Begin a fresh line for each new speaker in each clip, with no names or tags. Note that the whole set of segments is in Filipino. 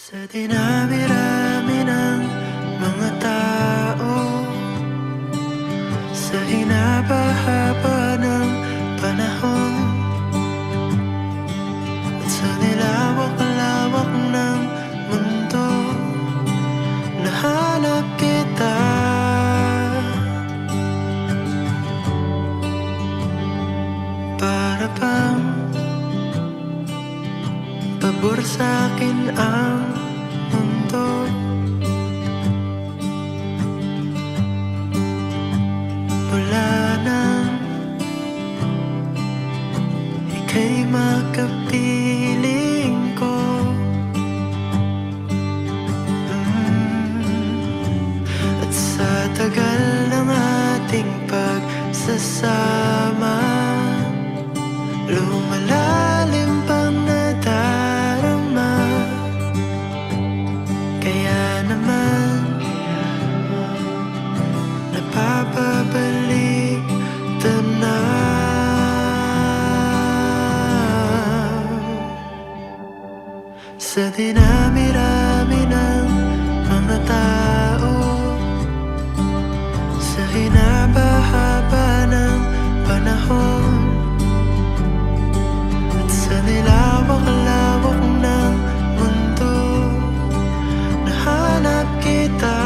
Sa dinami-rami ng mga tao, sa hinaba-haba ng panahon, at sa nilawak-lawak ng mundo, nahanap kita. Para bang pabor sa'kin ang mundo, mula nang ika'y makapiling ko. At sa tagal ng ating pagsasama, lumalalim pang nadarama. Kaya naman napapabalik tanaw. Sa dinami-rami ng mga tao, sa hinaba-haba ng panahon, at sa nilawak-lawak ng mundo, nahanap kita.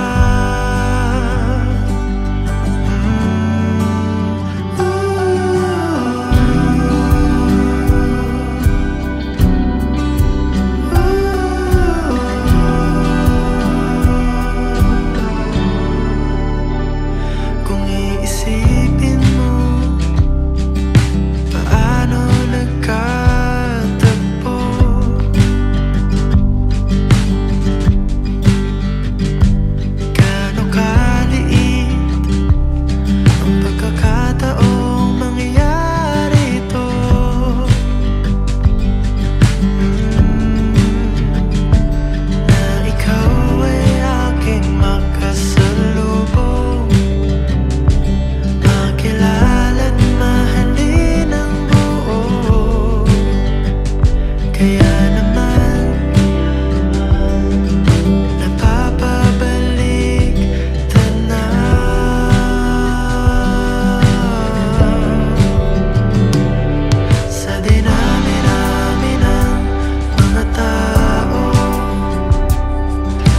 Kung iisipin mo, paano nagkatagpo? Gaano kaliit ang pagkakataong mangyayari ito. Na ikaw ay aking makasalubong, makilala't mahalin ng buo. Kaya naman napapabalik tanaw. Sa dinami-rami ng mga tao,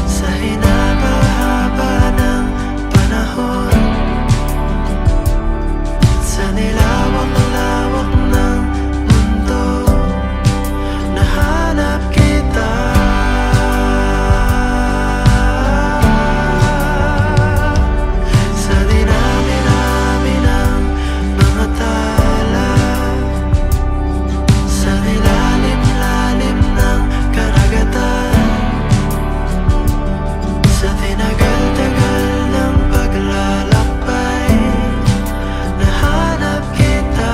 sa hinaba-haba ng panahon, sa nilawak-lawak ng mundo, nahanap kita. Sa dinami-rami ng mga tala, sa nilalim-lalim ng karagatan, sa tinagal-tagal ng paglalakbay, nahanap kita.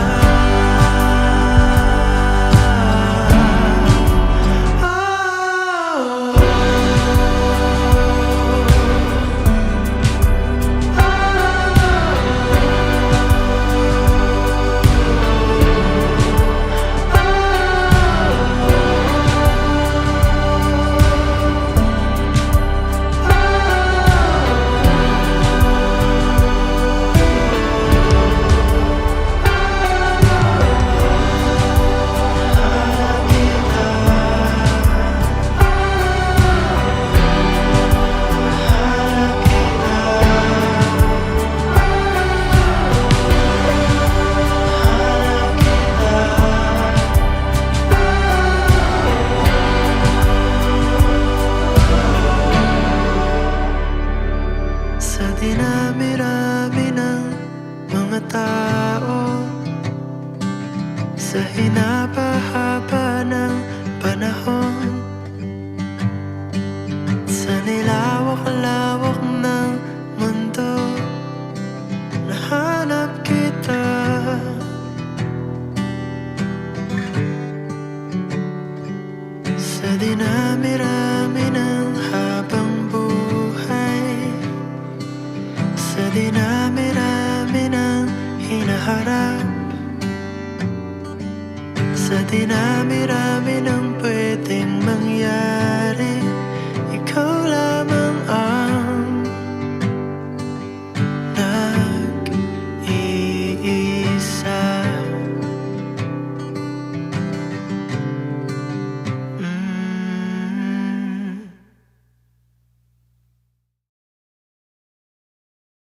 Sa dinami-rami ng mga tao, sa hinaba-haba ng panahon, sa nilawak-lawak ng mundo, nahanap kita. Sa dinami-rami ng habang buhay, sa dinami-rami ng hinaharap, sa dinami-rami ng pwedeng mangyari.